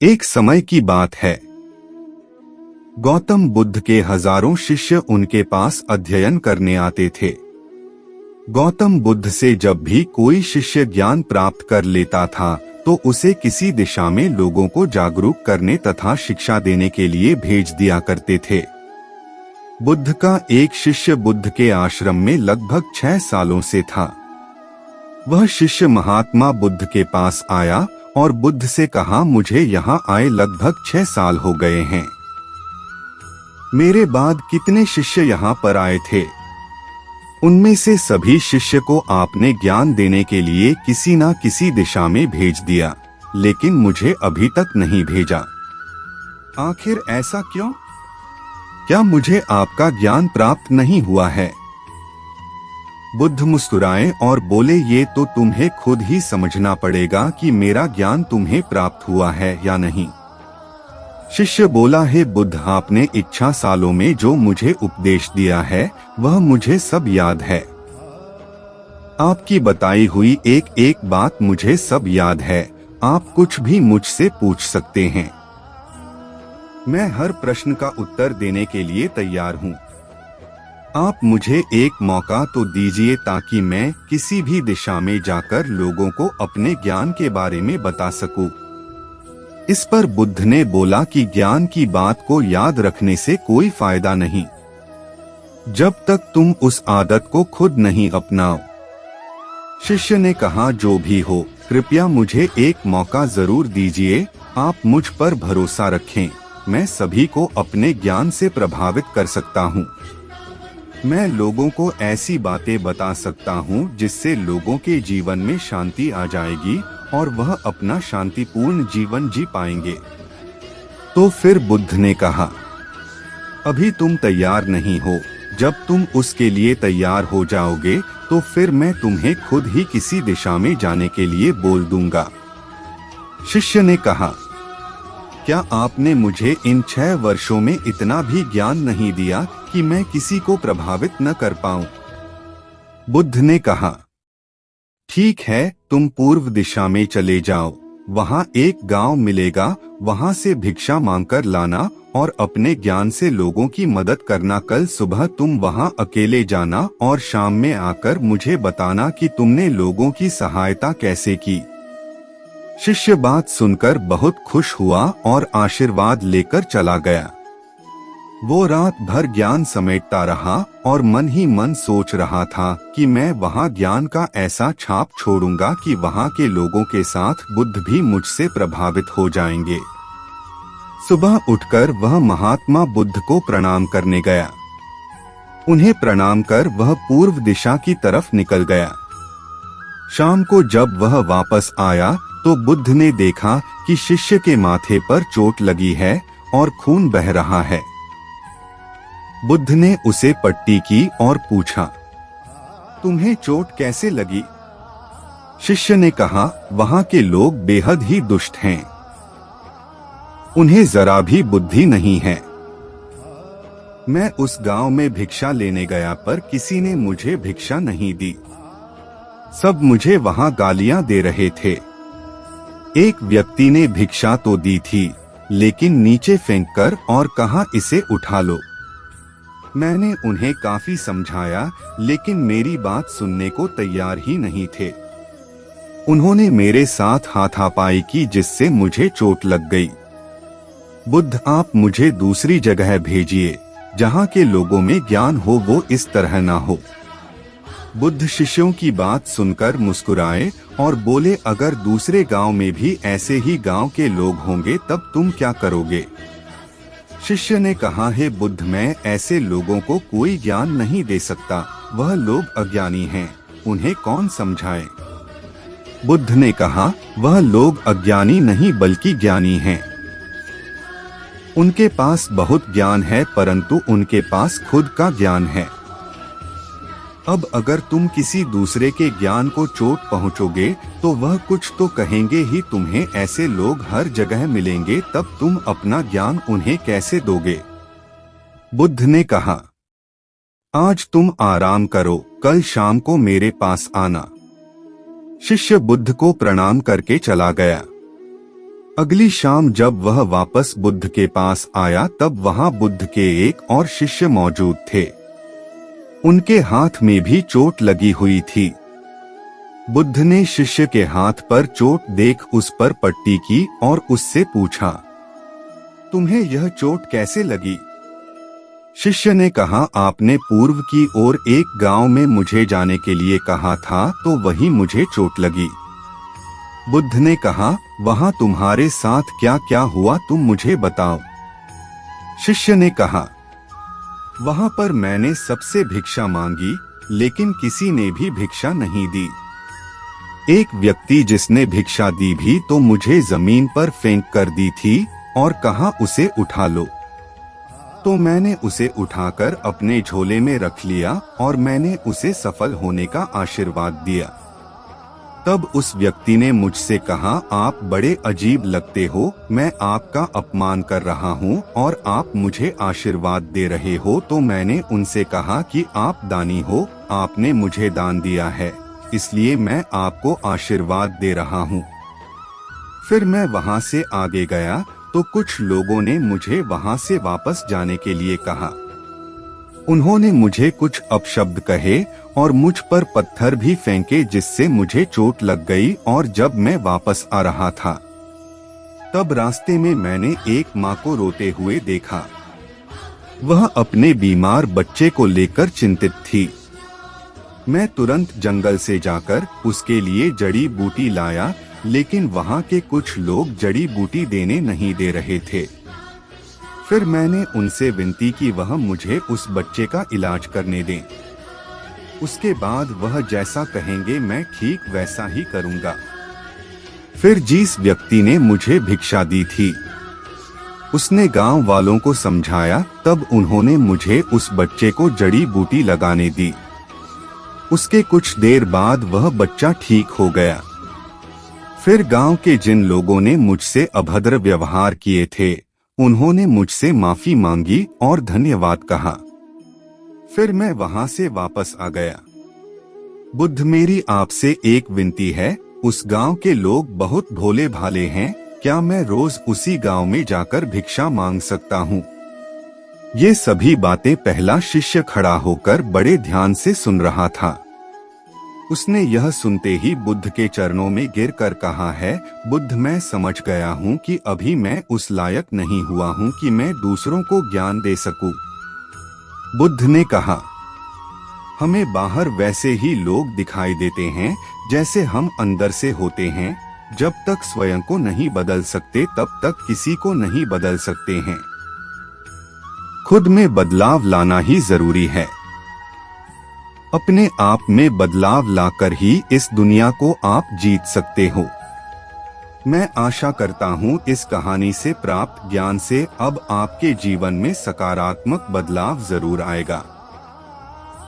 एक समय की बात है। गौतम बुद्ध के हजारों शिष्य उनके पास अध्ययन करने आते थे। गौतम बुद्ध से जब भी कोई शिष्य ज्ञान प्राप्त कर लेता था तो उसे किसी दिशा में लोगों को जागरूक करने तथा शिक्षा देने के लिए भेज दिया करते थे। बुद्ध का एक शिष्य बुद्ध के आश्रम में लगभग 6 सालों से था। वह शिष्य महात्मा बुद्ध के पास आया और बुद्ध से कहा, मुझे यहाँ आए लगभग 6 साल हो गए हैं। मेरे बाद कितने शिष्य यहाँ पर आए थे? उनमें से सभी शिष्य को आपने ज्ञान देने के लिए किसी न किसी दिशा में भेज दिया, लेकिन मुझे अभी तक नहीं भेजा। आखिर ऐसा क्यों? क्या मुझे आपका ज्ञान प्राप्त नहीं हुआ है? बुद्ध मुस्कुराए और बोले, ये तो तुम्हें खुद ही समझना पड़ेगा कि मेरा ज्ञान तुम्हें प्राप्त हुआ है या नहीं। शिष्य बोला, हे बुद्ध, आपने इच्छा सालों में जो मुझे उपदेश दिया है वह मुझे सब याद है। आपकी बताई हुई एक एक बात मुझे सब याद है। आप कुछ भी मुझसे पूछ सकते हैं। मैं हर प्रश्न का उत्तर देने के लिए तैयार हूँ। आप मुझे एक मौका तो दीजिए ताकि मैं किसी भी दिशा में जाकर लोगों को अपने ज्ञान के बारे में बता सकूं। इस पर बुद्ध ने बोला कि ज्ञान की बात को याद रखने से कोई फायदा नहीं, जब तक तुम उस आदत को खुद नहीं अपनाओ। शिष्य ने कहा, जो भी हो, कृपया मुझे एक मौका जरूर दीजिए। आप मुझ पर भरोसा रखें, मैं सभी को अपने ज्ञान से प्रभावित कर सकता हूँ। मैं लोगों को ऐसी बातें बता सकता हूँ जिससे लोगों के जीवन में शांति आ जाएगी और वह अपना शांतिपूर्ण जीवन जी पाएंगे। तो फिर बुद्ध ने कहा, अभी तुम तैयार नहीं हो। जब तुम उसके लिए तैयार हो जाओगे तो फिर मैं तुम्हें खुद ही किसी दिशा में जाने के लिए बोल दूंगा। शिष्य ने कहा, क्या आपने मुझे इन 6 वर्षों में इतना भी ज्ञान नहीं दिया कि मैं किसी को प्रभावित न कर पाऊं? बुद्ध ने कहा, ठीक है, तुम पूर्व दिशा में चले जाओ। वहां एक गांव मिलेगा, वहां से भिक्षा मांगकर लाना और अपने ज्ञान से लोगों की मदद करना। कल सुबह तुम वहां अकेले जाना और शाम में आकर मुझे बताना कि तुमने लोगों की सहायता कैसे की। शिष्य बात सुनकर बहुत खुश हुआ और आशीर्वाद लेकर चला गया। वो रात भर ज्ञान समेटता रहा और मन ही मन सोच रहा था कि मैं वहाँ ज्ञान का ऐसा छाप छोड़ूंगा कि वहाँ के लोगों के साथ बुद्ध भी मुझसे प्रभावित हो जाएंगे। सुबह उठकर वह महात्मा बुद्ध को प्रणाम करने गया। उन्हें प्रणाम कर वह पूर्व दिशा की तरफ निकल गया। शाम को जब वह वापस आया तो बुद्ध ने देखा कि शिष्य के माथे पर चोट लगी है और खून बह रहा है। बुद्ध ने उसे पट्टी की और पूछा, तुम्हें चोट कैसे लगी? शिष्य ने कहा, वहां के लोग बेहद ही दुष्ट हैं। उन्हें जरा भी बुद्धि नहीं है। मैं उस गांव में भिक्षा लेने गया पर किसी ने मुझे भिक्षा नहीं दी। सब मुझे वहां गालियां दे रहे थे। एक व्यक्ति ने भिक्षा तो दी थी, लेकिन नीचे फेंककर और कहा, इसे उठा लो। मैंने उन्हें काफी समझाया, लेकिन मेरी बात सुनने को तैयार ही नहीं थे। उन्होंने मेरे साथ हाथापाई की जिससे मुझे चोट लग गई। बुद्ध, आप मुझे दूसरी जगह भेजिए जहाँ के लोगों में ज्ञान हो, वो इस तरह ना हो। बुद्ध शिष्यों की बात सुनकर मुस्कुराए और बोले, अगर दूसरे गांव में भी ऐसे ही गांव के लोग होंगे तब तुम क्या करोगे? शिष्य ने कहा, हे बुद्ध, मैं ऐसे लोगों को कोई ज्ञान नहीं दे सकता। वह लोग अज्ञानी हैं, उन्हें कौन समझाए? बुद्ध ने कहा, वह लोग अज्ञानी नहीं बल्कि ज्ञानी हैं। उनके पास बहुत ज्ञान है परंतु उनके पास खुद का ज्ञान है। अब अगर तुम किसी दूसरे के ज्ञान को चोट पहुंचोगे तो वह कुछ तो कहेंगे ही। तुम्हें ऐसे लोग हर जगह मिलेंगे, तब तुम अपना ज्ञान उन्हें कैसे दोगे? बुद्ध ने कहा, आज तुम आराम करो, कल शाम को मेरे पास आना। शिष्य बुद्ध को प्रणाम करके चला गया। अगली शाम जब वह वापस बुद्ध के पास आया तब वहां बुद्ध के एक और शिष्य मौजूद थे। उनके हाथ में भी चोट लगी हुई थी। बुद्ध ने शिष्य के हाथ पर चोट देख उस पर पट्टी की और उससे पूछा, तुम्हें यह चोट कैसे लगी? शिष्य ने कहा, आपने पूर्व की ओर एक गांव में मुझे जाने के लिए कहा था तो वहीं मुझे चोट लगी। बुद्ध ने कहा, वहां तुम्हारे साथ क्या क्या हुआ तुम मुझे बताओ। शिष्य ने कहा, वहां पर मैंने सबसे भिक्षा मांगी लेकिन किसी ने भी भिक्षा नहीं दी। एक व्यक्ति जिसने भिक्षा दी भी तो मुझे जमीन पर फेंक कर दी थी और कहा उसे उठा लो। तो मैंने उसे उठाकर अपने झोले में रख लिया और मैंने उसे सफल होने का आशीर्वाद दिया। तब उस व्यक्ति ने मुझसे कहा, आप बड़े अजीब लगते हो, मैं आपका अपमान कर रहा हूँ और आप मुझे आशीर्वाद दे रहे हो। तो मैंने उनसे कहा कि आप दानी हो, आपने मुझे दान दिया है, इसलिए मैं आपको आशीर्वाद दे रहा हूँ। फिर मैं वहाँ से आगे गया तो कुछ लोगों ने मुझे वहाँ से वापस जाने के लिए कहा। उन्होंने मुझे कुछ अपशब्द कहे और मुझ पर पत्थर भी फेंके जिससे मुझे चोट लग गई। और जब मैं वापस आ रहा था तब रास्ते में मैंने एक माँ को रोते हुए देखा। वह अपने बीमार बच्चे को लेकर चिंतित थी। मैं तुरंत जंगल से जाकर उसके लिए जड़ी बूटी लाया, लेकिन वहाँ के कुछ लोग जड़ी बूटी देने नहीं दे रहे थे। फिर मैंने उनसे विनती की वह मुझे उस बच्चे का इलाज करने दें। उसके बाद वह जैसा कहेंगे मैं ठीक वैसा ही करूंगा। फिर जिस व्यक्ति ने मुझे भिक्षा दी थी उसने गांव वालों को समझाया, तब उन्होंने मुझे उस बच्चे को जड़ी बूटी लगाने दी। उसके कुछ देर बाद वह बच्चा ठीक हो गया। फिर गांव के जिन लोगों ने मुझसे अभद्र व्यवहार किए थे उन्होंने मुझसे माफी मांगी और धन्यवाद कहा। फिर मैं वहां से वापस आ गया। बुद्ध, मेरी आपसे एक विनती है, उस गांव के लोग बहुत भोले भाले हैं, क्या मैं रोज उसी गांव में जाकर भिक्षा मांग सकता हूँ? ये सभी बातें पहला शिष्य खड़ा होकर बड़े ध्यान से सुन रहा था। उसने यह सुनते ही बुद्ध के चरणों में गिरकर कहा है, बुद्ध, मैं समझ गया हूँ कि अभी मैं उस लायक नहीं हुआ हूँ कि मैं दूसरों को ज्ञान दे सकूं। बुद्ध ने कहा, हमें बाहर वैसे ही लोग दिखाई देते हैं जैसे हम अंदर से होते हैं। जब तक स्वयं को नहीं बदल सकते तब तक किसी को नहीं बदल सकते हैं। खुद में बदलाव लाना ही जरूरी है। अपने आप में बदलाव लाकर ही इस दुनिया को आप जीत सकते हो। मैं आशा करता हूँ इस कहानी से प्राप्त ज्ञान से अब आपके जीवन में सकारात्मक बदलाव जरूर आएगा।